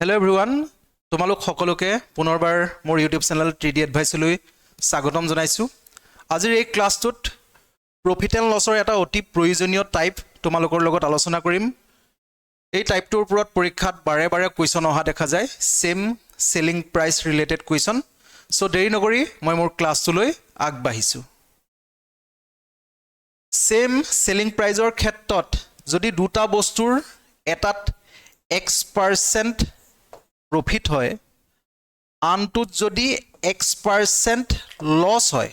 Hello everyone, তোমালোক সকলোকে পুনৰবাৰ মোৰ YouTube চেনেল 3D Advice-লৈ স্বাগতম জনাইছো। আজিৰ এই ক্লাছটোত প্ৰফিট এণ্ড লছৰ এটা অতি প্ৰয়োজনীয় টাইপ তোমালোকৰ লগত আলোচনা কৰিম। এই টাইপটোৰ ওপৰত পৰীক্ষাত বাৰে বাৰে কুৱেশ্যন অহা দেখা যায়, same selling price related question. So দেৰি নকৰি মই মোৰ ক্লাছটোলৈ আগবাঢ়িছো। সেম সেলিং প্ৰাইচৰ ক্ষেত্ৰত যদি দুটা বস্তুৰ এটাত X% প্ৰফিট হয় আনটোত যদি X% লছ হয়,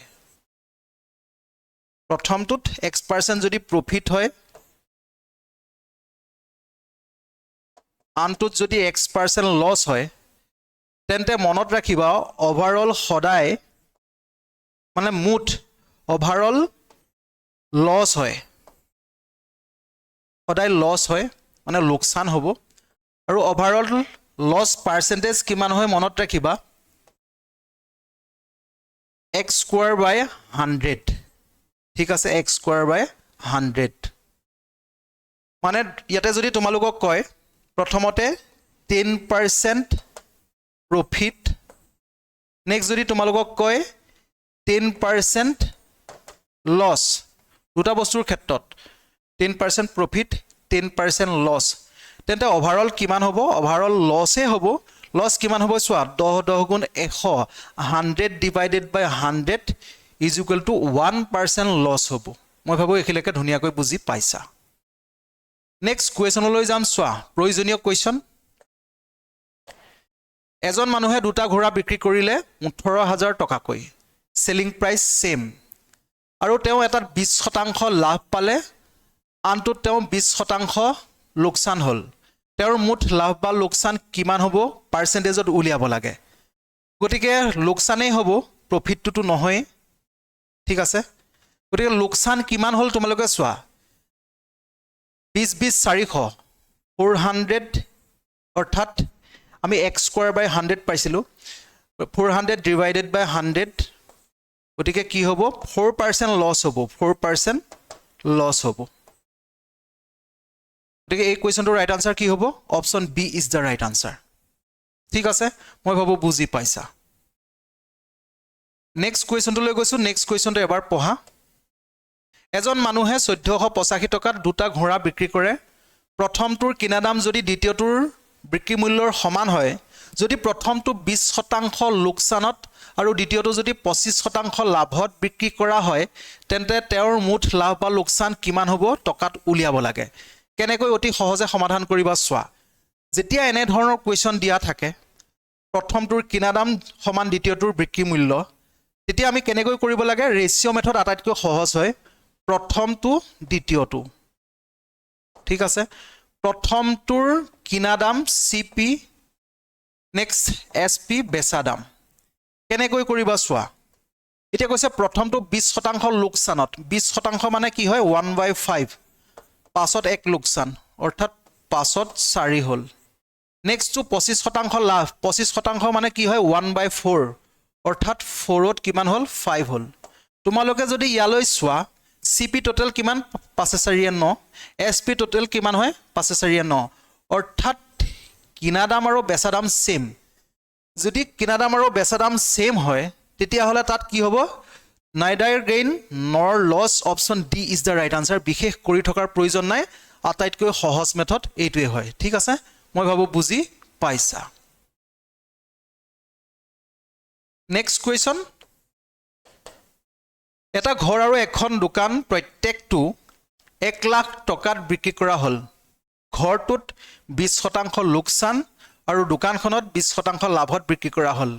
প্ৰথমটোত X% যদি প্ৰফিট হয় আনটোত যদি X% লছ হয় তেন্তে মনত ৰাখিবা ওভাৰঅল সদায় মানে মুঠ ওভাৰঅল লছ হয়, সদায় লছ হয় মানে লোকসান হ'ব। আৰু ওভাৰঅল লছ পাৰ্চেন্টেজ কিমান হয় মনত ৰাখিবা x²/100, ঠিক আছে, x²/100। মানে ইয়াতে যদি তোমালোকক কয় প্ৰথমতে 10% প্ৰফিট, নেক্সট যদি তোমালোকক কয় 10% লছ, দুটা বস্তুৰ ক্ষেত্ৰত 10% প্ৰফিট 10% লছ, তেন্তে ওভাৰঅল কিমান হ'ব? ওভাৰঅল লছহে হ'ব। লছ কিমান হ'ব চোৱা, 10 × 100, 100 / 100 = 1% লছ হ'ব। মই ভাবোঁ এইখিলৈকে ধুনীয়াকৈ বুজি পাইছা। নেক্সট কুৱেশ্যনলৈ যাম, চোৱা প্ৰয়োজনীয় কুৱেশ্যন। এজন মানুহে দুটা ঘোঁৰা বিক্ৰী কৰিলে 18,000 টকাকৈ, সেলিং প্ৰাইচ সেম, আৰু তেওঁ এটাত 20% লাভ পালে আনটোত তেওঁ 20% লোকসান হ'ল। তেওঁৰ মুঠ লাভ বা লোকসান কিমান হ'ব পাৰ্চেন্টেজত উলিয়াব লাগে। গতিকে লোকসানেই হ'ব, প্ৰফিটটোতো নহয়, ঠিক আছে। গতিকে লোকসান কিমান হ'ল তোমালোকে চোৱা, 20 400, 400, অৰ্থাৎ আমি x²/100 পাইছিলোঁ, 400 / 100, গতিকে কি হ'ব 4% লছ হ'ব, 4% লছ হ'ব। গতিকে এই কুৱেশ্যনটোৰ ৰাইট আনসাৰ কি হ'ব? Option B is the right answer. ঠিক আছে, মই ভাবোঁ বুজি পাইছা। নেক্সট কুৱেশ্যনটোলৈ গৈছোঁ। নেক্সট কুৱেশ্যনটো এবাৰ পঢ়া। এজন মানুহে 1485 টকাত দুটা ঘোঁৰা বিক্ৰী কৰে। প্ৰথমটোৰ কিনা দাম যদি দ্বিতীয়টোৰ বিক্ৰী মূল্যৰ সমান হয়, যদি প্ৰথমটো 20% লোকচানত আৰু দ্বিতীয়টো যদি 25% লাভত বিক্ৰী কৰা হয়, তেন্তে তেওঁৰ মুঠ লাভ বা লোকচান কিমান হ'ব টকাত উলিয়াব লাগে। কেনেকৈ অতি সহজে সমাধান কৰিবা চোৱা। যেতিয়া এনেধৰণৰ কুৱেশ্যন দিয়া থাকে, প্ৰথমটোৰ কিনা দাম সমান দ্বিতীয়টোৰ বিক্ৰী মূল্য, তেতিয়া আমি কেনেকৈ কৰিব লাগে? ৰেচিঅ' মেথড আটাইতকৈ সহজ হয়, প্ৰথমটো দ্বিতীয়টো, ঠিক আছে। প্ৰথমটোৰ কিনা দাম CP, নেক্সট SP বেচা দাম। কেনেকৈ কৰিবা চোৱা। এতিয়া কৈছে প্ৰথমটো 20% লোকচানত, 20% মানে কি হয় 1/5, 5ত 1 লোকচান, অৰ্থাৎ 5ত 4 হ'ল। নেক্সটটো 25% লাভ, 25% মানে কি হয় 1/4, অৰ্থাৎ 4ত কিমান হ'ল 5 হ'ল। তোমালোকে যদি ইয়ালৈ চোৱা, CP টোটেল কিমান 5 4 9, SP টোটেল কিমান হয় 5 4 9, অৰ্থাৎ কিনা দাম আৰু বেচা দাম সেম। যদি কিনা দাম আৰু বেচা দাম সেম হয় তেতিয়াহ'লে তাত কি হ'ব? Neither gain nor loss, option D is the right answer. বিশেষ কৰি থকাৰ প্ৰয়োজন নাই, আটাইতকৈ সহজ মেথড এইটোৱে হয়, ঠিক আছে। মই ভাবোঁ বুজি পাইছা। Next question. এটা ঘৰ আৰু এখন দোকান প্ৰত্যেকটো 1 লাখ টকাত বিক্ৰী কৰা হ'ল। ঘৰটোত 20% লোকচান আৰু দোকানখনত 20% লাভত বিক্ৰী কৰা হ'ল।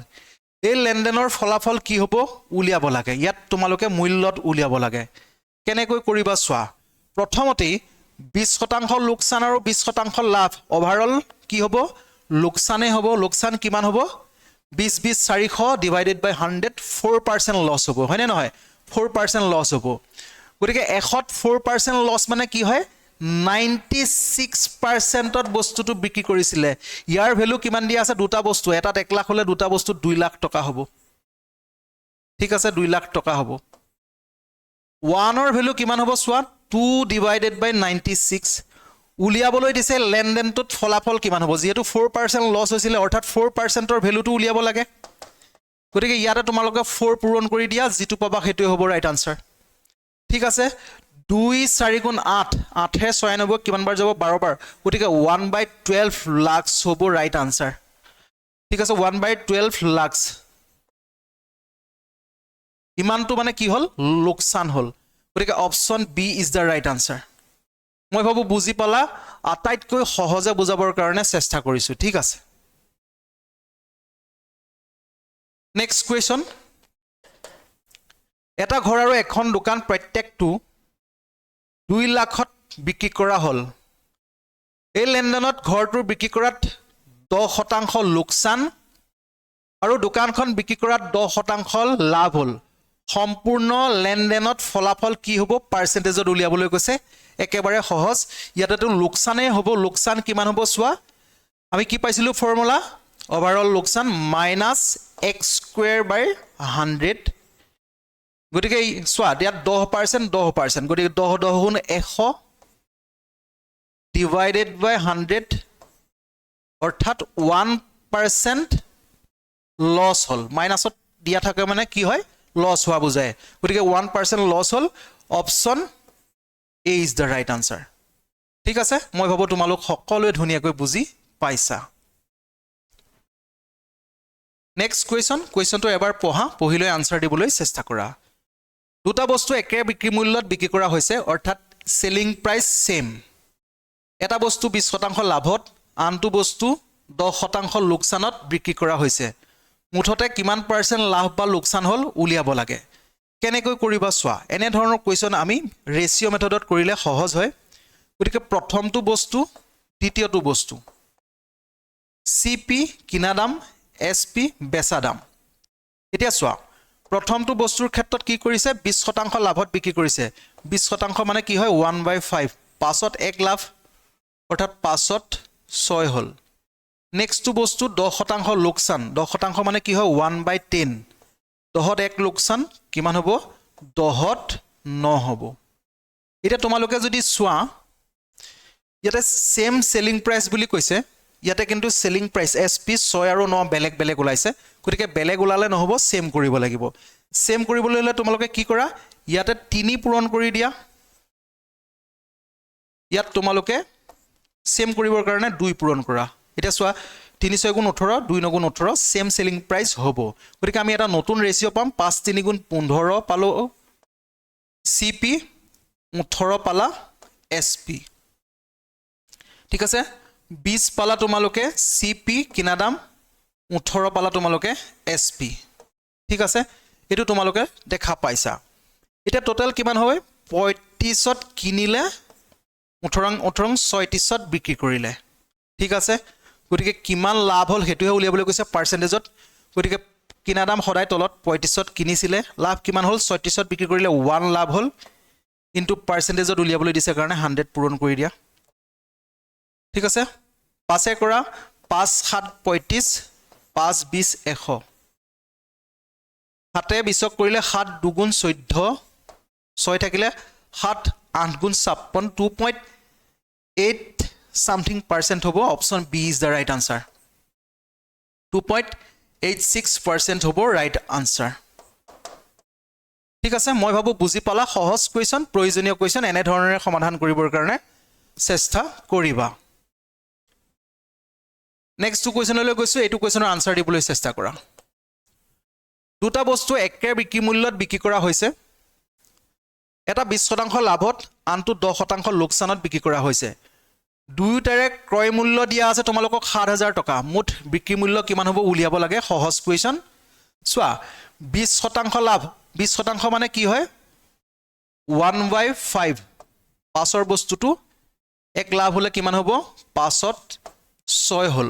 এই লেনদেনৰ ফলাফল কি হ'ব উলিয়াব লাগে। ইয়াত তোমালোকে মূল্যত উলিয়াব লাগে। কেনেকৈ কৰিবা চোৱা। প্ৰথমতেই 20% লোকচান আৰু 20% লাভ, ওভাৰঅল কি হ'ব? লোকচানেই হ'ব। লোকচান কিমান হ'ব? 20 400 / 100, 4% লছ হ'ব, হয়নে নহয়? 4% লছ হ'ব। গতিকে 100ত 4% লছ মানে কি হয়? 96%ত বস্তুটো বিক্ৰী কৰিছিলে। ইয়াৰ ভেলু কিমান দিয়া আছে? দুটা বস্তু, এটাত 1 লাখ হ'লে দুটা বস্তু 2 লাখ টকা হ'ব, ঠিক আছে, 2 লাখ টকা হ'ব। 1ৰ ভেলু কিমান হ'ব চোৱা, 2 / 96, উলিয়াবলৈ দিছে লেনদেনটোত ফলাফল কিমান হ'ব যেহেতু 4% লছ হৈছিলে অৰ্থাৎ 4%ৰ ভ্যালুটো উলিয়াব লাগে গতিকে ইয়াতে তোমালোকে 4 পূৰণ কৰি দিয়া যেটো পাবা হেতুই হ'ব ৰাইট আনসাৰ ঠিক আছে 2 4 গুণ 8 8 হে 96 কিমান বাৰ যাব 12 বাৰ গতিকে 1/12 লাখ হ'ব ৰাইট আনসাৰ ঠিক আছে 1/12 লাখ ইমানটো মানে কি হল লোকসান হল গতিকে option B is the right answer মই ভাবো বুজি পালা আটাইতকৈ সহজে বুজাবৰ কাৰণে চেষ্টা কৰিছো ঠিক আছে নেক্সট কোৱেশ্চন এটা ঘৰ আৰু এখন দোকান প্ৰত্যেকটো 2 লাখত বিক্ৰী কৰা হল এই লেনদেনত ঘৰটোৰ বিক্ৰী কৰাত 10% লোকসান আৰু দোকানখন বিক্ৰী কৰাত 10% লাভ হল সম্পূৰ্ণ লেনদেনত ফলাফল কি হ'ব পাৰ্সেন্টেজত উলিয়াবলৈ কৈছে একেবাৰে সহজ ইয়াতেটো লোকসানে হ'ব লোকসান কিমান হ'ব চোৱা আমি কি পাইছিলো ফৰ্মুলা ওভাৰঅল লোকসান -x²/100 গতিকে চোৱা ইয়াত 10% গতিকে 10 গুণ 100 ডিভাইডেড বাই 100 অৰ্থাৎ 1% লছ হল মাইনাছত দিয়া থাকে মানে কি হয় লছ হোৱা বুজায় গতিকে 1% লছ হল option A is the right answer ঠিক আছে মই ভাবো তোমালোক সকলোৱে ধুনিয়াকৈ বুজি পাইছা নেক্সট কুৱেশ্যনটো এবাৰ পঢ়িলৈ আনসাৰ দিবলৈ চেষ্টা কৰা দুটা বস্তু একে বিক্ৰী মূল্যত বিক্ৰী কৰা হৈছে অৰ্থাৎ সেলিং প্ৰাইস সেম এটা বস্তু 20% লাভত আনটো বস্তু 10% লোকসানত বিক্ৰী কৰা হৈছে মুঠতে কিমান পাৰ্সেন্ট লাভ বা লোকসান হল উলিয়াব লাগে কেনেকৈ কৰিবা চোৱা এনে ধৰণৰ কোৱেশ্চন আমি ৰেশিও মেথডত কৰিলে সহজ হয় গতিকে প্ৰথমটো বস্তু দ্বিতীয়টো বস্তু সিপি কিনা দাম এসপি বেচা দাম এতিয়া চোৱা প্ৰথমটো বস্তুৰ ক্ষেত্ৰত কি কৰিছে 20% লাভত বিক্ৰী কৰিছে 20% মানে কি হয় 1/5 পাছত 1 লাভ অৰ্থাৎ পাছত 6 হল নেক্সট বস্তু 10% লোকসান 10% মানে কি হয় 1/10 10ত 1 লোকসান কিমান হ'ব 10ত 9 হ'ব এটা তোমালোকে যদি চোৱা ইয়াতে সেম সেলিং প্ৰাইস বুলি কৈছে ইয়াতে কিন্তু সেলিং প্ৰাইস এসপি 6 আৰু 9 বেলেগ বেলেগ ওলাইছে গতিকে বেলেগ ওলালে নহব সেম কৰিব লাগিব সেম কৰিবলৈ হলে তোমালোকে কি কৰা ইয়াতে 3 পূৰণ কৰি দিয়া ইয়াত তোমালোকে সেম কৰিবৰ কাৰণে 2 পূৰণ কৰা এটা চোৱা 3 6 গুণ 18 2 9 গুণ 18 সেম সেলিং প্ৰাইস হ'ব গতিকে আমি এটা নতুন ৰেশিও পাম 5 3 গুণ 15 পালো সিপি 18 পালা এসপি ঠিক আছে 20 পালা তোমালোকে সিপি কিনা দাম 18 পালা তোমালোকে এসপি ঠিক আছে এটো তোমালোকে দেখা পাইছা এটা টোটাল কিমান হয় 35ত কিনিলে 18 36ত বিক্ৰী কৰিলে ঠিক আছে গতিকে কিমান লাভ হল হেতুহে উলিয়াবলৈ কৈছে পাৰ্সেন্টেজত গতিকে কিনা দাম সদায় তলত 35ত কিনিছিলে লাভ কিমান হল 36ত বিক্ৰী কৰিলে 1 লাভ হল ইনটু পাৰ্সেন্টেজত উলিয়াবলৈ দিছে কাৰণে 100 পূৰণ কৰি দিয়া ঠিক আছে পাছে কৰা 5 7 35 5 20 100 হাতে 20ক কৰিলে 7 2 গুণ 14 6 থাকিলে 7 8 গুণ 56 2.8 something percent hobo option B is the right answer 2.86% hobo right answer ঠিক আছে মই ভাবো বুজি পালা সহজ কোৱেশ্চন প্ৰয়োজনীয় কোৱেশ্চন এনে ধৰণৰে সমাধান কৰিবৰ কাৰণে চেষ্টা কৰিবা নেক্সট কোৱেশ্চনলৈ গৈছো এটো কোৱেশ্চনৰ আনসাৰ দিবলৈ চেষ্টা কৰা দুটা বস্তু একে বিক্ৰী মূল্যত বিক্ৰী কৰা হৈছে এটা 20% লাভত আনটো 10% লোকসানত বিক্ৰী কৰা হৈছে দুইটাৰে ক্ৰয় মূল্য দিয়া আছে তোমালোকক 7000 টকা মুঠ বিক্ৰী মূল্য কিমান হ'ব উলিয়াব লাগে সহজ কোৱেশ্চন চোৱা 20% লাভ 20% মানে কি হয় 1/5 পাছৰ বস্তুটো 1 লাভ হলে কিমান হ'ব পাছত 6 হল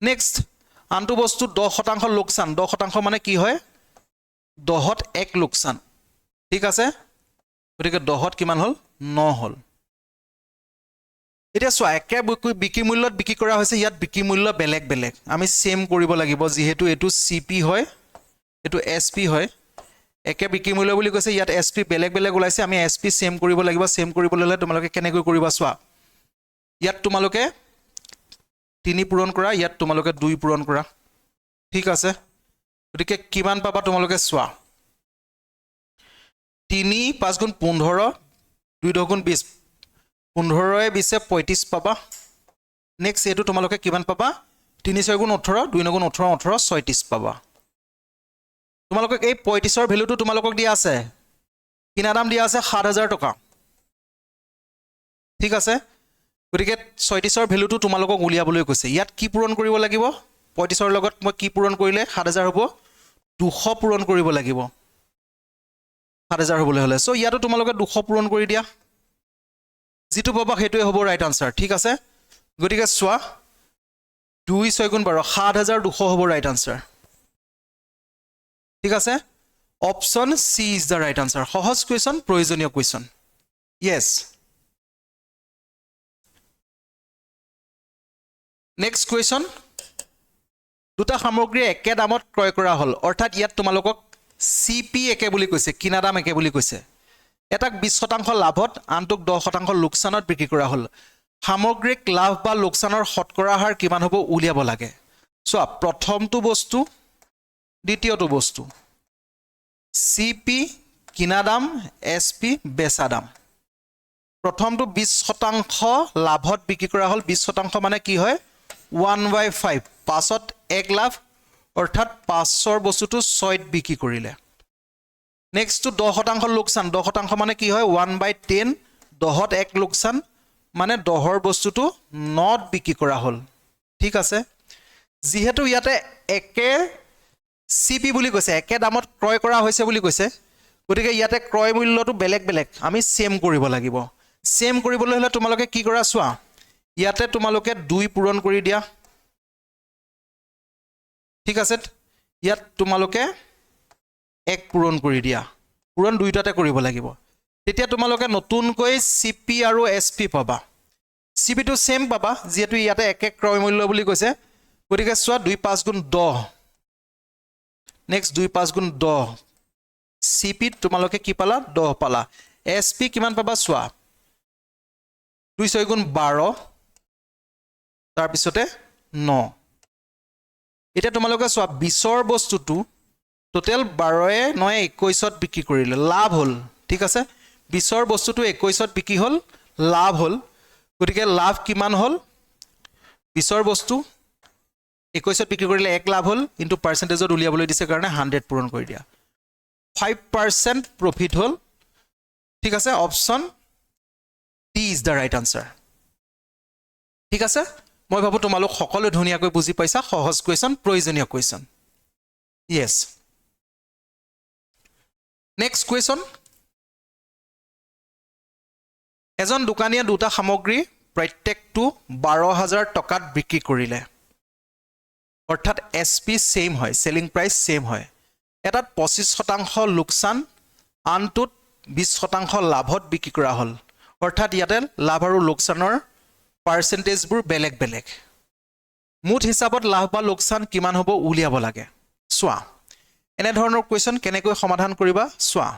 নেক্সট আনটো বস্তু 10% লোকসান 10% মানে কি হয় 10ত 1 লোকসান ঠিক আছে গতিকে 10ত কিমান হল 9 হল এটা চোৱা একে বিক্ৰী মূল্যত বিক্ৰী কৰা হৈছে ইয়াত বিক্ৰী মূল্য বেলেগ বেলেগ আমি সেম কৰিব লাগিব যেহেতু এটো সিপি হয় এটো এসপি হয় একে বিক্ৰী মূল্য বুলি কৈছে ইয়াত SP বেলেগ বেলেগ ওলাইছে আমি SP সেম কৰিব লাগিব সেম কৰিবলৈ হলে তোমালোকে কেনেকৈ কৰিবা চোৱা ইয়াত তোমালোকে 3 পূৰণ কৰা ইয়াত তোমালোকে 2 পূৰণ কৰা ঠিক আছে গতিকে কিমান পাবা তোমালোকে চোৱা 3 5 গুণ 15 2 10 গুণ 20 15 এ 20 এ 35 পাবা নেক্সট এটো তোমালোকে কিমান পাবা 3 6 গুণ 18 2 9 গুণ 18 18 36 পাবা তোমালোকক এই 35 ৰ ভ্যালুটো তোমালোকক দিয়া আছে কিনা দাম দিয়া আছে 7000 টকা ঠিক আছে গতিকে 36 ৰ ভ্যালুটো তোমালোকক উলিয়াবলৈ কৈছে ইয়াত কি পূৰণ কৰিব লাগিব 35 ৰ লগত মই কি পূৰণ কৰিলে 7000 হ'ব 200 পূৰণ কৰিব লাগিব 7000 হ'বলৈ হলে সো ইয়াতো তোমালোকে 200 পূৰণ কৰি দিয়া যেটো পাবা হেতুৱে হ'ব ৰাইট আনসাৰ ঠিক আছে গতিকে চোৱা 2 6 গুণ 12 7200 হ'ব ৰাইট আনসাৰ ঠিক আছে option C is the right answer সহজ কোৱেশ্চন প্ৰয়োজনীয় কোৱেশ্চন ইয়েস নেক্সট কোৱেশ্চন দুটা সামগ্ৰী একে দামত ক্ৰয় কৰা হল অৰ্থাৎ ইয়াত তোমালোকক সিপি একে বুলি কৈছে কিনা দাম একে বুলি কৈছে এটাক 20% লাভত আনটোক 10% লোকসানত বিক্ৰী কৰা হল সামগ্ৰিক লাভ বা লোকসানৰ শতকৰা হাৰ কিমান হ'ব উলিয়াব লাগে চোৱা প্ৰথমটো বস্তু দ্বিতীয়টো বস্তু সিপি কিনা দাম এসপি বেচা দাম প্ৰথমটো 20% লাভত বিক্ৰী কৰা হল 20% মানে কি হয় 1/5 পাছত 1 লাভ অৰ্থাৎ 5ৰ বস্তুটো 6ত বিক্ৰী কৰিলে নেক্সট টু 10% লোকসান 10% মানে কি হয় 1/10 10ত 1 লোকসান মানে 10ৰ বস্তুটো 9ত বিক্ৰী কৰা হল ঠিক আছে যেহেতু ইয়াতে একে সিপি বুলি কৈছে একে দামত ক্ৰয় কৰা হৈছে বুলি কৈছে গতিকে ইয়াতে ক্ৰয় মূল্যটো বেলেগ বেলেগ আমি সেম কৰিব লাগিব সেম কৰিবলৈ হলে তোমালোকে কি কৰা চোৱা ইয়াতে তোমালোকে 2 পূৰণ কৰি দিয়া ঠিক আছে ইয়াত তোমালোকে 1 পূৰণ কৰি দিয়া পূৰণ দুইটাতে কৰিব লাগিব তেতিয়া তোমালোকে নতুনকৈ সিপি আৰু এসপি পাবা সিপি টো সেম পাবা যেহেতু ইয়াতে একে ক্ৰয় মূল্য বুলি কৈছে গতিকে চোৱা 2 5 গুণ 10 নেক্সট 2 5 গুণ 10 সিপি তোমালোকে কি পালা 10 পালা এসপি কিমান পাবা চোৱা 2 6 গুণ 12 তাৰ পিছতে 9 এটা তোমালোকে চোৱা 20ৰ বস্তুটো টোটাল 12 এ 9 21ত বিক্ৰী কৰিলে লাভ হল ঠিক আছে 20ৰ বস্তুটো 21ত বিক্ৰী হল লাভ হল গতিকে লাভ কিমান হল 20ৰ বস্তু 21ত বিক্ৰী কৰিলে 1 লাভ হল ইনটু পাৰ্সেন্টেজত উলিয়াবলৈ দিছে কাৰণে 100 পূৰণ কৰি দিয়া 5% প্ৰফিট হল ঠিক আছে option D is the right answer ঠিক আছে মই ভাবো তোমালোক সকলো ধুনিয়াকৈ বুজি পাইছা সহজ কোৱেশ্চন প্ৰয়োজনীয় কোৱেশ্চন ইয়েস নেক্সট কোৱেশ্চন এজন দোকানীয়ে দুটা সামগ্ৰী প্ৰত্যেকটো 12000 টকাত বিক্ৰী কৰিলে অৰ্থাৎ এসপি সেম হয় সেলিং প্ৰাইস সেম হয় এটাত 25% লোকসান আনটোত 20% লাভত বিক্ৰী কৰা হল অৰ্থাৎ ইয়াতে লাভ আৰু লোকসানৰ পাৰ্সেন্টেজবোৰ বেলেগ বেলেগ মুঠ হিচাপত লাভ বা লোকসান কিমান হ'ব উলিয়াব লাগে চোৱা এনে ধৰণৰ কোৱেশ্চন কেনেকৈ সমাধান কৰিবা চোৱা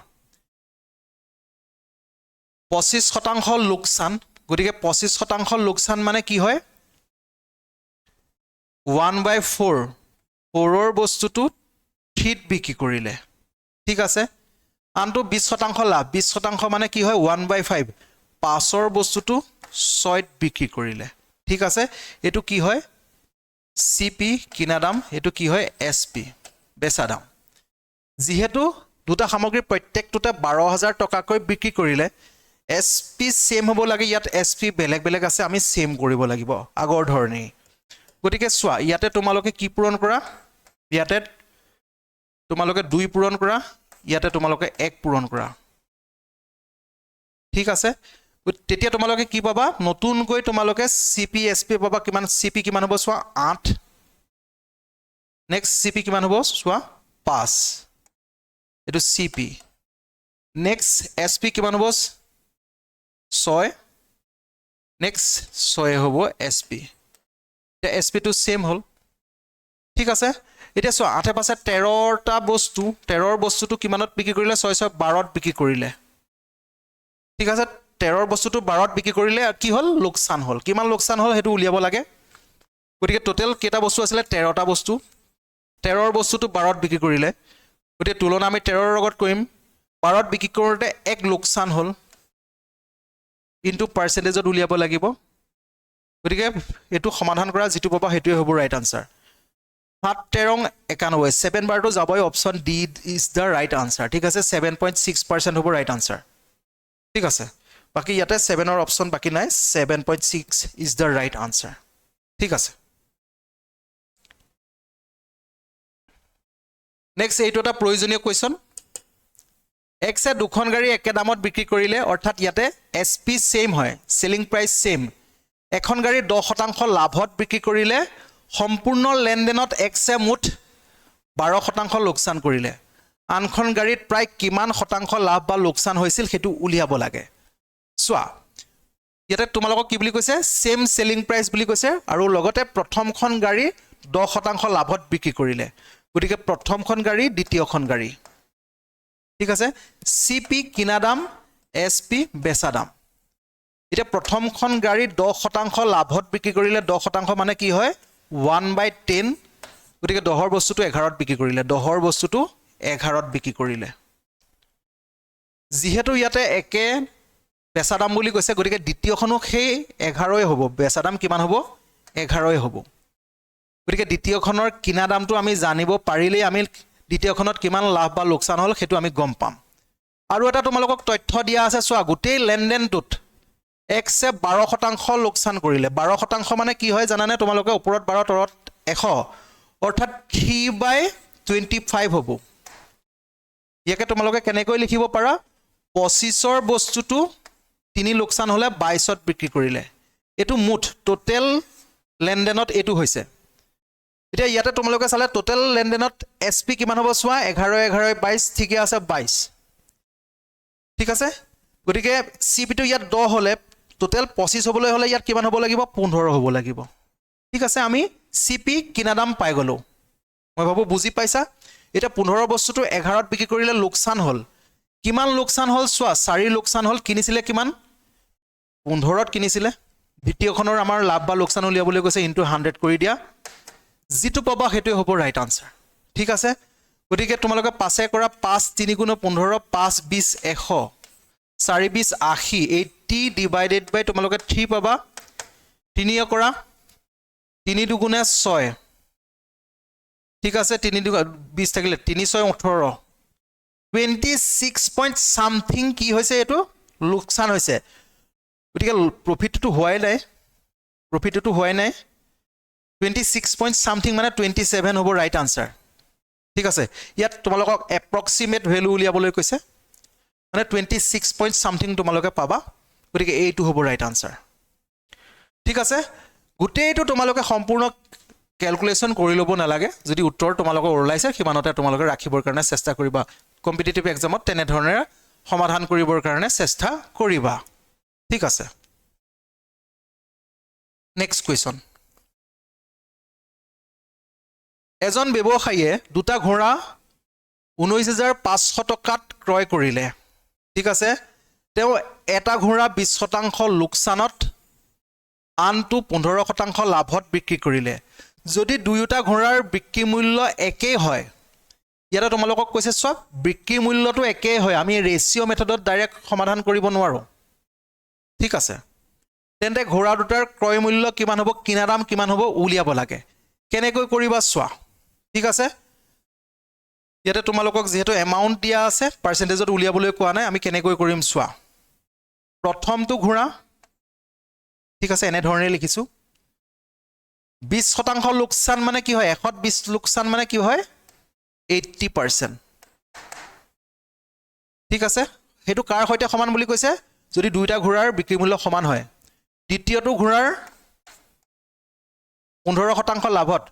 25% লোকসান গতিকে 25% লোকসান মানে কি হয় 1/4 4ৰ বস্তুটো 3ত বিক্ৰী কৰিলে ঠিক আছে আনটো 20% লাভ 20% মানে কি হয় 1/5 5ৰ বস্তুটো 6ত বিক্ৰী কৰিলে ঠিক আছে এটো কি হয় সিপি কিনা দাম এটো কি হয় এসপি বেচা দাম যেহেতু দুটা সামগ্ৰী প্ৰত্যেকটোতে 12000 টকাকৈ বিক্ৰী কৰিলে এসপি সেম হ'ব লাগে ইয়াত এসপি বেলেগ বেলেগ আছে আমি সেম কৰিব লাগিব আগৰ ধৰণে গতিকে চোৱা ইয়াতে তোমালোকে কি পূৰণ কৰা ইয়াতে তোমালোকে 2 পূৰণ কৰা ইয়াতে তোমালোকে 1 পূৰণ কৰা ঠিক আছে তেতিয়া তোমালোকে কি পাবা নতুনকৈ তোমালোকে সিপি এসপি পাবা কিমান সিপি কিমান হ'ব চোৱা 8 নেক্সট সিপি কিমান হ'ব চোৱা 5 এটো সিপি নেক্সট এসপি কিমান হ'ব 6 নেক্সট 6 হ'ব এসপি এসপি টো সেম হল ঠিক আছে এতিয়া চোৱা 8 পাছে 13টা বস্তু 13ৰ বস্তুটো কিমানত বিক্ৰী কৰিলে 6 6 12ত বিক্ৰী কৰিলে ঠিক আছে 13ৰ বস্তুটো 12ত বিক্ৰী কৰিলে কি হ'ল লোকসান হ'ল কিমান লোকসান হ'ল হেতু উলিয়াব লাগে গতিকে টোটাল কেটা বস্তু আছিল 13টা বস্তু 13ৰ বস্তুটো 12ত বিক্ৰী কৰিলে গতিকে তুলনা আমি 13ৰ লগত কৰিম 12ত বিক্ৰী কৰোঁতে এক লোকসান হ'ল ইনটু পাৰ্চেন্টেজত উলিয়াব লাগিব গতিকে এটো সমাধান কৰা যেটো পাবা হেতুৱে হ'ব ৰাইট আনসাৰ 7 13 91 7 বাৰটো যাবই option D is the right answer ঠিক আছে 7.6% হ'ব ৰাইট আনসাৰ ঠিক আছে বাকি ইয়াতে 7ৰ অপচন বাকি নাই 7.6 ইজ দা ৰাইট আনসাৰ ঠিক আছে নেক্সট এইটো এটা প্ৰয়োজনীয় কোৱেশ্চন এক্সে দুখন গাড়ী একে দামত বিক্ৰী কৰিলে অৰ্থাৎ ইয়াতে এসপি সেম হয় সেলিং প্ৰাইস সেম এখন গাড়ী 10% লাভত বিক্ৰী কৰিলে সম্পূৰ্ণ লেনদেনত এক্সে মুঠ 12% লোকসান কৰিলে আনখন গাড়ীত প্ৰায় কিমান শতাংশ লাভ বা লোকসান হৈছিল হেতু উলিয়াব লাগে সোৱা ইয়াতে তোমালোকক কি বুলি কৈছে সেম সেলিং প্ৰাইস বুলি কৈছে আৰু লগতে প্ৰথমখন গাড়ী 10% লাভত বিক্ৰী কৰিলে গতিকে প্ৰথমখন গাড়ী দ্বিতীয়খন গাড়ী ঠিক আছে সিপি কিনা দাম এসপি বেচা দাম এটা প্ৰথমখন গাড়ী 10% লাভত বিক্ৰী কৰিলে 10% মানে কি হয় 1/10 গতিকে 10ৰ বস্তুটো 11ত বিক্ৰী কৰিলে 10ৰ বস্তুটো 11ত বিক্ৰী কৰিলে যিহেতু ইয়াতে একে বেচা দাম বুলি কৈছে গতিকে দ্বিতীয়খনো সেই 11ই হ'ব বেচা দাম কিমান হ'ব 11ই হ'ব গতিকে দ্বিতীয়খনৰ কিনা দামটো আমি জানিব পাৰিলে আমি দ্বিতীয়খনত কিমান লাভ বা লোকসান হ'ল হেতু আমি গম পাম আৰু এটা তোমালোকক তথ্য দিয়া আছে চোৱা গোটেই লেনদেনটোত এক্সে 12% লোকসান কৰিলে 12% মানে কি হয় জানানে তোমালোকে ওপৰত 12 তলত 100 অৰ্থাৎ 3/25 হ'ব ইয়াকে তোমালোকে কেনেকৈ লিখিব পাৰা 25ৰ বস্তুটো 3 লোকসান হলে 22ত বিক্ৰী কৰিলে এটো মুঠ টোটাল লেনদেনত এটো হৈছে এতিয়া ইয়াতে তোমালোকে চালে টোটাল লেনদেনত এসপি কিমান হ'ব চোৱা 11 11 22 ঠিকে আছে 22 ঠিক আছে গতিকে সিপি টো ইয়াত 10 হলে টোটাল 25 হ'বলৈ হলে ইয়াত কিমান হ'ব লাগিব 15 হ'ব লাগিব ঠিক আছে আমি সিপি কিনা দাম পাই গলো মই ভাবো বুজি পাইছা এটা 15 বস্তুটো 11ত বিক্ৰী কৰিলে লোকসান হ'ল কিমান লোকসান হ'ল চোৱা 4 লোকসান হ'ল কিনিছিলে কিমান 15ত কিনিছিলে দ্বিতীয়খনৰ আমাৰ লাভ বা লোকসান উলিয়াবলৈ গৈছে ইনটু 100 কৰি দিয়া যেটো পাবা হেতুৱে হ'ব ৰাইট আনসাৰ ঠিক আছে গতিকে তোমালোকে পাছে কৰা 5 3 গুণ 15 5 20 100 4 20 80 80 ডিভাইডেড বাই তোমালোকে 3 পাবা 3 কৰা 3 দুগুণে 6 ঠিক আছে 3 20 থাকিলে 3 6 18 26 পইণ্ট সামথিং কি হৈছে এটো লোকসান হৈছে গতিকে প্ৰফিটটো হোৱাই নাই 26 পইণ্ট সামথিং মানে 27 হ'ব ৰাইট আনসাৰ ঠিক আছে ইয়াত তোমালোকক এপ্ৰক্সিমেট ভ্যালু উলিয়াবলৈ কৈছে মানে 26 পইণ্ট সামথিং তোমালোকে পাবা গতিকে এইটো হ'ব ৰাইট আনসাৰ ঠিক আছে গোটেইটো তোমালোকে সম্পূৰ্ণ ক্যালকুলেশন কৰি ল'ব নালাগে যদি উত্তৰ তোমালোকৰ ওলাইছে কিমানতে তোমালোকে ৰাখিবৰ কাৰণে চেষ্টা কৰিবা কম্পিটিটিভ এক্সামত তেনে ধৰণে সমাধান কৰিবৰ কাৰণে চেষ্টা কৰিবা ঠিক আছে নেক্সট কোৱেশ্চন এজন ব্যৱসায়ীয়ে দুটা ঘোঁৰা 19500 টকাত ক্ৰয় কৰিলে ঠিক আছে তেওঁ এটা ঘোঁৰা 20% লোকসানত আনটো 15% লাভত বিক্ৰী কৰিলে যদি দুয়োটা ঘোঁৰাৰ বিক্ৰী মূল্য একেই হয় ইয়াতে তোমালোকক কৈছে সব বিক্ৰী মূল্যটো একেই হয় আমি ৰেশিও মেথডত ডাইৰেক্ট সমাধান কৰিব নোৱাৰো ঠিক আছে তেন্তে ঘোঁৰা দুটাৰ ক্ৰয় মূল্য কিমান হ'ব কিনা দাম কিমান হ'ব উলিয়াব লাগে কেনেকৈ কৰিবা চোৱা ঠিক আছে ইয়াতে তোমালোকক যেহেতু এমাউন্ট দিয়া আছে পাৰ্চেন্টেজত উলিয়াবলৈ কোৱা নাই আমি কেনেকৈ কৰিম চোৱা প্ৰথমটো ঘোঁৰা ঠিক আছে এনে ধৰণে লিখিছো 20% লোকসান মানে কি হয় 120 লোকসান মানে কি হয় 80% ঠিক আছে হেতু কাৰ হৈতে সমান বুলি কৈছে যদি দুইটা ঘোঁৰাৰ বিক্ৰী মূল্য সমান হয় দ্বিতীয়টো ঘোঁৰাৰ 15% লাভত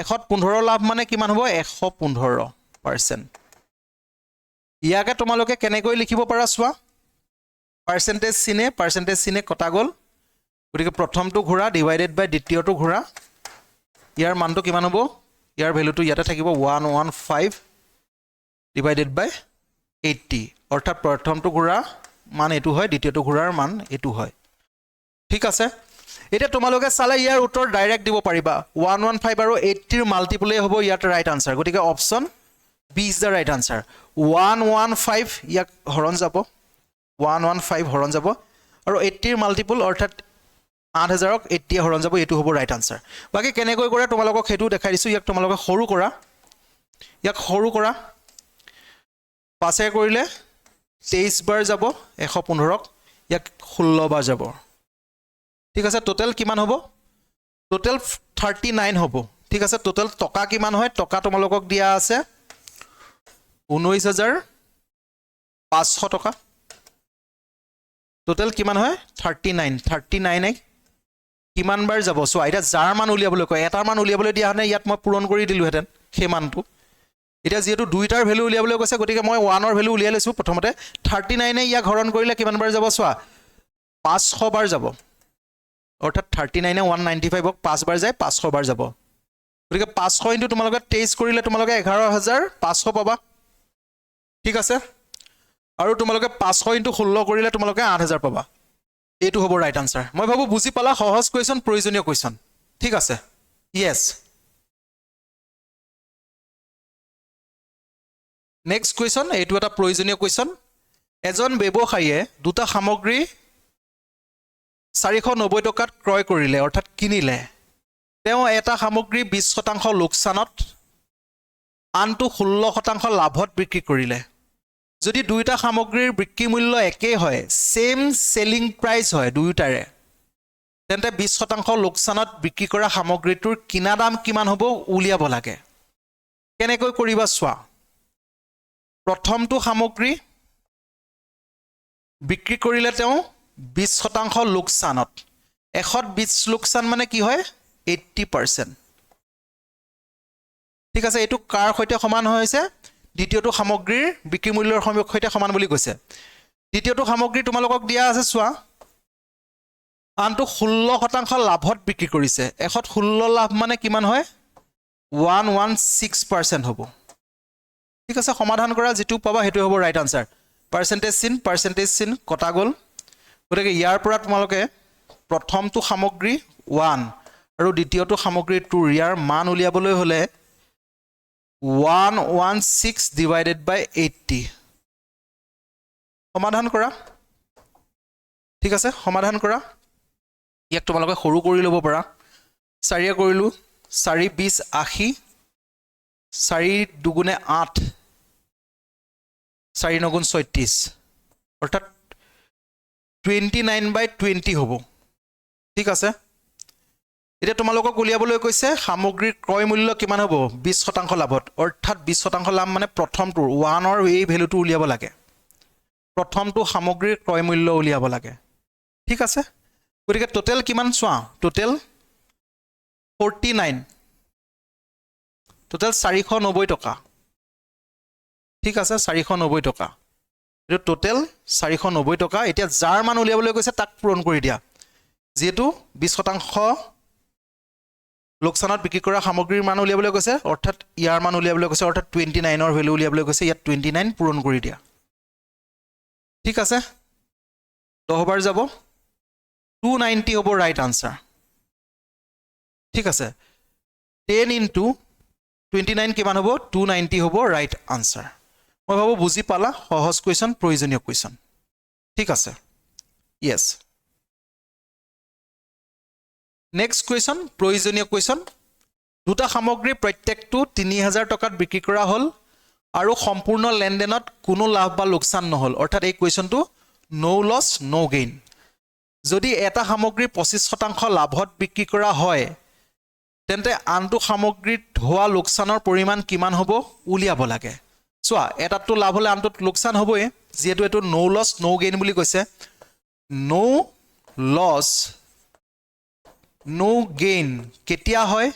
115 লাভ মানে কিমান হ'ব 115% ইয়াকে তোমালোকে কেনেকৈ লিখিব পাৰা চোৱা পাৰ্চেন্টেজ চিনে কটা গল গতিকে প্ৰথমটো ঘোঁৰা ডিভাইডেড বাই দ্বিতীয়টো ঘোঁৰা ইয়াৰ মানটো কিমান হ'ব ইয়াৰ ভ্যালুটো ইয়াতে থাকিব 115 ডিভাইডেড বাই 80 অৰ্থাৎ প্ৰথমটো ঘোৰা মান এটো হয় দ্বিতীয়টো ঘোৰাৰ মান এটো হয় ঠিক আছে এটা তোমালোকে চালে ইয়াৰ উত্তৰ ডাইৰেক্ট দিব পাৰিবা 115 আৰু 80 ৰ মাল্টিপলে হ'ব ইয়াত ৰাইট আনসাৰ গতিকে option B is the right answer 115 ইয়াক হৰণ যাব 115 হৰণ যাব আৰু 80 ৰ মাল্টিপল অৰ্থাৎ 8000 ক 80 হৰণ যাব এটো হ'ব ৰাইট আনসাৰ বাকি কেনেকৈ কৰে তোমালোকক হেতু দেখাই দিছো ইয়াক তোমালোকে সৰু কৰা ইয়াক সৰু কৰা পাছে কৰিলে 23 বাৰ যাব 115 ক ইয়াক 16 বাৰ যাব ঠিক আছে টোটাল কিমান হ'ব টোটাল 39 হ'ব ঠিক আছে টোটাল টকা কিমান হয় টকা তোমালোকক দিয়া আছে 19500 টকা টোটাল কিমান হয় 39 কিমান বাৰ যাব সো এটা যাৰ মান উলিয়াবলৈ কয় এটাৰ মান উলিয়াবলৈ দিয়া হনে ইয়াত মই পূৰণ কৰি দিলো হেতেন সেই মানটো এটা যেহেতু দুইটাৰ ভ্যালু উলিয়াবলৈ কৈছে গতিকে মই 1 ৰ ভ্যালু উলিয়াই লৈছো প্ৰথমতে 39 ইয়াক হৰণ কৰিলে কিমান বাৰ যাব সোৱা 500 বাৰ যাব অৰ্থাৎ 39 195 ক 5 বাৰ যায় 500 বাৰ যাব গতিকে 500 ইনটু তোমালোকে 23 কৰিলে তোমালোকে 11500 পাবা ঠিক আছে আৰু তোমালোকে 500 ইনটু 16 কৰিলে তোমালোকে 8000 পাবা এটো হ'ব ৰাইট আনসাৰ মই ভাবো বুজি পালা সহজ কোৱেশ্চন প্ৰয়োজনীয় কোৱেশ্চন ঠিক আছে ইয়েস নেক্সট কোৱেশ্চন এটো এটা প্ৰয়োজনীয় কোৱেশ্চন এজন ব্যৱসায়ীয়ে দুটা সামগ্ৰী 490 টকাত ক্ৰয় কৰিলে অৰ্থাৎ কিনিলে তেওঁ এটা সামগ্ৰী 20% লোকসানত আনটো 16% লাভত বিক্ৰী কৰিলে যদি দুইটা সামগ্ৰীৰ বিক্ৰী মূল্য একে হয় সেম সেলিং প্ৰাইস হয় দুইটাৰে তেন্তে 20% লোকসানত বিক্ৰী কৰা সামগ্ৰীটোৰ কিনা দাম কিমান হ'ব উলিয়াব লাগে কেনেকৈ কৰিবা চোৱা প্ৰথমটো সামগ্ৰী বিক্ৰী কৰিলে তেওঁ 20% লোকসানত 120 লোকসান মানে কি হয় 80% ঠিক আছে এটো কাৰ সৈতে সমান হৈছে দ্বিতীয়টো সামগ্ৰীৰ বিক্ৰী মূল্যৰ সৈতে সমান বুলি কৈছে দ্বিতীয়টো সামগ্ৰী তোমালোকক দিয়া আছে চোৱা আনটো 16% লাভত বিক্ৰী কৰিছে 116 লাভ মানে কিমান হয় 116% হ'ব ঠিক আছে সমাধান কৰা যেটো পাবা হেতু হ'ব ৰাইট আনসাৰ পাৰ্চেন্টেজ চিন কটা গল গতিকে ইয়াৰ পৰা তোমালোকে প্ৰথমটো সামগ্ৰী 1 আৰু দ্বিতীয়টো সামগ্ৰী 2 ইয়াৰ মান উলিয়াবলৈ হলে 116 divided by 80 সমাধান কৰা ঠিক আছে সমাধান কৰা ইয়াক তোমালোকে সৰু কৰি লব পাৰা 4 কৰিলো 4 20 80 4 দুগুণে 8 4 9 36 অৰ্থাৎ 29/20 হ'ব ঠিক আছে এটা তোমালোকক উলিয়াবলৈ কৈছে সামগ্ৰীৰ ক্ৰয় মূল্য কিমান হ'ব 20% লাভত অৰ্থাৎ 20% লাভ মানে প্ৰথমটো 1 ৰ এই ভ্যালুটো উলিয়াব লাগে প্ৰথমটো সামগ্ৰীৰ ক্ৰয় মূল্য উলিয়াব লাগে ঠিক আছে গতিকে টোটাল কিমান চোৱা টোটাল 49 টোটাল 490 টকা ঠিক আছে 490 টকা এটো টোটাল 490 টকা এতিয়া যাৰ মান উলিয়াবলৈ কৈছে তাক পূৰণ কৰি দিয়া যেহেতু 20% লোকসানত বিক্ৰী কৰা সামগ্ৰীৰ মান উলিয়াবলৈ কৈছে অৰ্থাৎ ইয়াৰ মান উলিয়াবলৈ কৈছে অৰ্থাৎ 29 ৰ ভ্যালু উলিয়াবলৈ কৈছে ইয়াত 29 পূৰণ কৰি দিয়া ঠিক আছে 10 বাৰ যাব 290 হ'ব ৰাইট আনসাৰ ঠিক আছে 10 ইনটু 29 কিমান হ'ব 290 হ'ব ৰাইট আনসাৰ মই ভাবো বুজি পালা সহজ কোৱেশ্চন প্ৰয়োজনীয় কোৱেশ্চন ঠিক আছে ইয়েস নেক্সট কোৱেশ্চন প্ৰয়োজনীয় কোৱেশ্চন দুটা সামগ্ৰী প্ৰত্যেকটো 3000 টকাত বিক্ৰী কৰা হল আৰু সম্পূৰ্ণ লেনদেনত কোনো লাভ বা লোকসান নহল অৰ্থাৎ এই কোৱেশ্চনটো নো লছ নো গেইন যদি এটা সামগ্ৰী 25% লাভত বিক্ৰী কৰা হয় তেন্তে আনটো সামগ্ৰীত হোৱা লোকসানৰ পৰিমাণ কিমান হ'ব উলিয়াব লাগে চোৱা এটাটো লাভ হলে আনটোত লোকসান হ'বই যেহেতু এটো নো লছ নো গেইন বুলি কৈছে নো লছ নো গেইন কেতিয়া হয়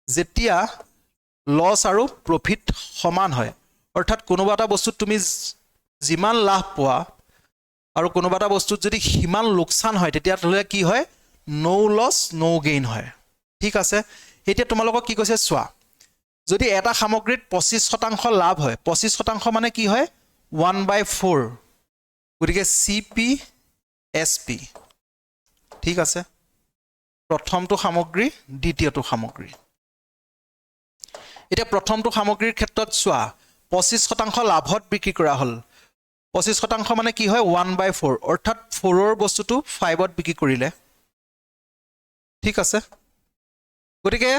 যেতিয়া লছ আৰু প্ৰফিট সমান হয় অৰ্থাৎ কোনোবা এটা বস্তুত তুমি যিমান লাভ পোৱা আৰু কোনোবা এটা বস্তুত যদি সিমান লোকসান হয় তেতিয়া হলে কি হয় নো লছ নো গেইন হয় ঠিক আছে এতিয়া তোমালোকক কি কৈছে চোৱা যদি এটা সামগ্ৰীত 25% লাভ হয় 25% মানে কি হয় 1/4 গতিকে CP SP ঠিক আছে প্ৰথমটো সামগ্ৰী দ্বিতীয়টো সামগ্ৰী এতিয়া প্ৰথমটো সামগ্ৰীৰ ক্ষেত্ৰত চোৱা 25% লাভত বিক্ৰী কৰা হ'ল 25% মানে কি হয় 1/4 অৰ্থাৎ 4ৰ বস্তুটো 5ত বিক্ৰী কৰিলে ঠিক আছে গতিকে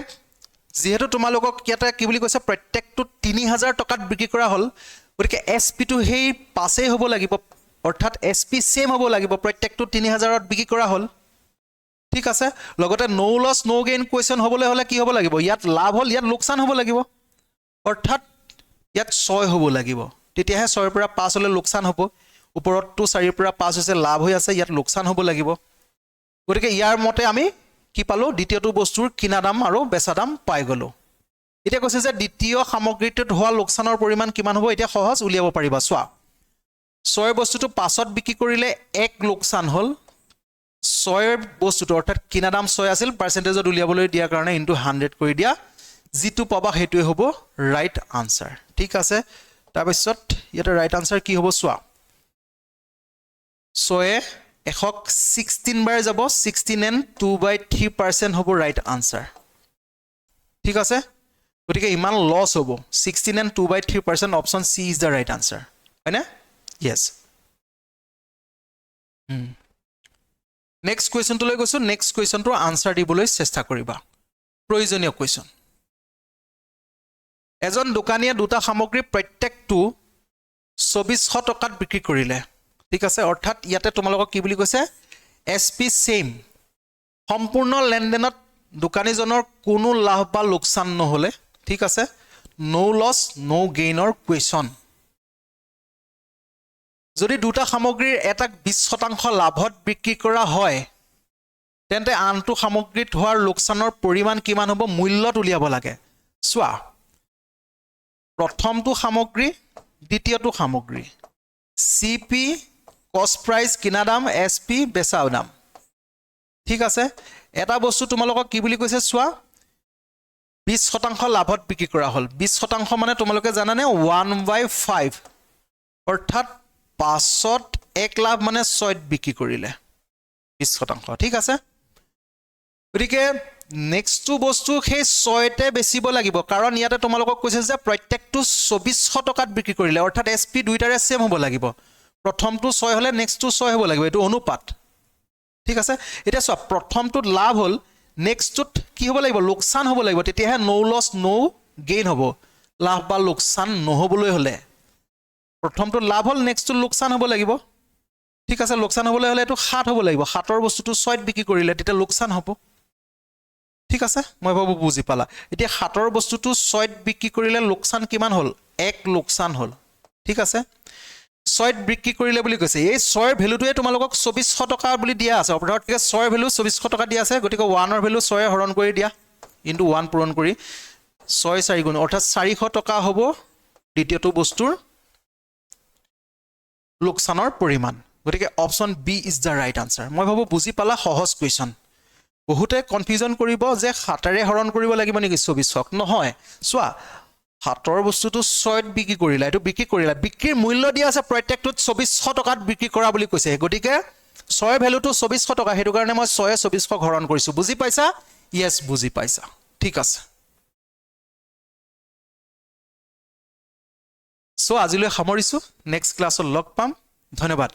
যেহেতু তোমালোকক ইয়াতে কি বুলি কৈছে প্ৰত্যেকটো 3000 টকাত বিক্ৰী কৰা হ'ল গতিকে SP টো হেই পাছেই হ'ব লাগিব অৰ্থাৎ SP সেম হ'ব লাগিব প্ৰত্যেকটো 3000ত বিক্ৰী কৰা হ'ল ঠিক আছে লগতে নো লছ নো গেইন কোৱেশ্চন হ'বলৈ হলে কি হ'ব লাগিব ইয়াত লাভ হ'ল ইয়াত লোকসান হ'ব লাগিব অৰ্থাৎ ইয়াত 6 হ'ব লাগিব তেতিয়াহে 6 ৰ পৰা 5 হলে লোকসান হ'ব ওপৰতটো 4 ৰ পৰা 5 হৈছে লাভ হৈ আছে ইয়াত লোকসান হ'ব লাগিব গতিকে ইয়াৰ মতে আমি কি পালো দ্বিতীয়টো বস্তুৰ কিনা দাম আৰু বেচা দাম পাই গলো এতিয়া কৈছে যে দ্বিতীয় সামগ্ৰীটোত হোৱা লোকসানৰ পৰিমাণ কিমান হ'ব এতিয়া সহজ উলিয়াব পাৰিবা চোৱা 6 বস্তুটো 5ত বিক্ৰী কৰিলে 1 লোকসান হ'ল 6 বস্তুটো অৰ্থাৎ কিনা দাম 6 আছিল পাৰ্চেন্টেজত উলিয়াবলৈ দিয়া কাৰণে ইনটু 100 কৰি দিয়া যেটো পাবা হেতুৱে হ'ব ৰাইট আনসাৰ ঠিক আছে তাৰ পিছত ইয়াতে ৰাইট আনসাৰ কি হ'ব চোৱা 6 একক 16 বাৰ যাব 16 and 2/3% হ'ব ৰাইট আনসাৰ ঠিক আছে গতিকে ইমান লছ হ'ব 16 and 2/3% option C is the right answer হয়নে yes নেক্সট কুৱেশ্যনটো লৈ গৈছো নেক্সট কুৱেশ্যনটো আনসাৰ দিবলৈ চেষ্টা কৰিবা প্ৰয়োজনীয় কুৱেশ্যন এজন দোকানীয়ে দুটা সামগ্ৰী প্ৰত্যেকটো 2400 টকাত বিক্ৰী কৰিলে ঠিক আছে অৰ্থাৎ ইয়াতে তোমালোকক কি বুলি কৈছে SP সেম সম্পূৰ্ণ লেনদেনত দোকানীজনৰ কোনো লাভ বা লোকসান নহলে ঠিক আছে নো লছ নো গেইনৰ কুৱেশ্যন যদি দুটা সামগ্ৰীৰ এটাক 20% লাভত বিক্ৰী কৰা হয় তেন্তে আনটো সামগ্ৰীত হোৱাৰ লোকসানৰ পৰিমাণ কিমান হ'ব মূল্যত উলিয়াব লাগে চোৱা প্ৰথমটো সামগ্ৰী দ্বিতীয়টো সামগ্ৰী CP কষ্ট প্ৰাইস কিনা দাম SP বেচা দাম ঠিক আছে এটা বস্তু তোমালোকক কি বুলি কৈছে চোৱা 20% লাভত বিক্ৰী কৰা হ'ল 20% মানে তোমালোকে জানানে 1/5 অৰ্থাৎ 5ত 1 লাভ মানে 6ত বিক্ৰী কৰিলে 20% ঠিক আছে গতিকে নেক্সটটো বস্তু সেই 6তে বেচিব লাগিব কাৰণ ইয়াতে তোমালোকক কৈছে যে প্ৰত্যেকটো 2400 টকাত বিক্ৰী কৰিলে অৰ্থাৎ SP দুইটাৰে সেম হ'ব লাগিব প্ৰথমটো 6 হলে নেক্সটটো 6 হ'ব লাগিব এটো অনুপাত ঠিক আছে এটা সব প্ৰথমটো লাভ হ'ল নেক্সটটোত কি হ'ব লাগিব লোকসান হ'ব লাগিব তেতিয়াহে নো লছ নো গেইন হ'ব লাভ বা লোকসান নহবলৈ হলে প্ৰথমটো লাভ হ'ল নেক্সটটো লোকসান হ'ব লাগিব ঠিক আছে লোকসান হ'বলৈ হলে এটো 7 হ'ব লাগিব 7ৰ বস্তুটো 6ত বিক্ৰী কৰিলে তেতিয়া লোকসান হ'ব ঠিক আছে মই ভাবো বুজি পালা এতিয়া 7ৰ বস্তুটো 6ত বিক্ৰী কৰিলে লোকসান কিমান হ'ল 1 লোকসান হ'ল ঠিক আছে 6ত বিক্ৰী কৰিলে বুলি কৈছে এই 6ৰ ভ্যালুটোৱে তোমালোকক 2400 টকা বুলি দিয়া আছে অৰ্থাৎ 6ৰ ভ্যালু 2400 টকা দিয়া আছে গতিকে 1ৰ ভ্যালু 6 এ হৰণ কৰি দিয়া ইনটু 1 পূৰণ কৰি 6 4 গুণ অৰ্থাৎ 400 টকা হ'ব দ্বিতীয়টো বস্তুৰ লোকসানৰ পৰিমাণ গতিকে option B is the right answer মই ভাবো বুজি পালা সহজ কুৱেশ্যন বহুতে কনফিউজন কৰিব যে 7ৰে হৰণ কৰিব লাগিব নেকি 2400 নহয় চোৱা 7ৰ বস্তুটো 6ত বিক্ৰী কৰিলা এটো বিক্ৰী কৰিলা বিক্ৰীৰ মূল্য দিয়া আছে প্ৰত্যেকটোত 2400 টকাত বিক্ৰী কৰা বুলি কৈছে গতিকে 6ৰ ভ্যালুটো 2400 টকা হেতু কাৰণে মই 6 এ 2400 হৰণ কৰিছো বুজি পাইছা ইয়েস বুজি পাইছা ঠিক আছে সো আজিলৈ সামৰিছো নেক্সট ক্লাছত লগ পাম ধন্যবাদ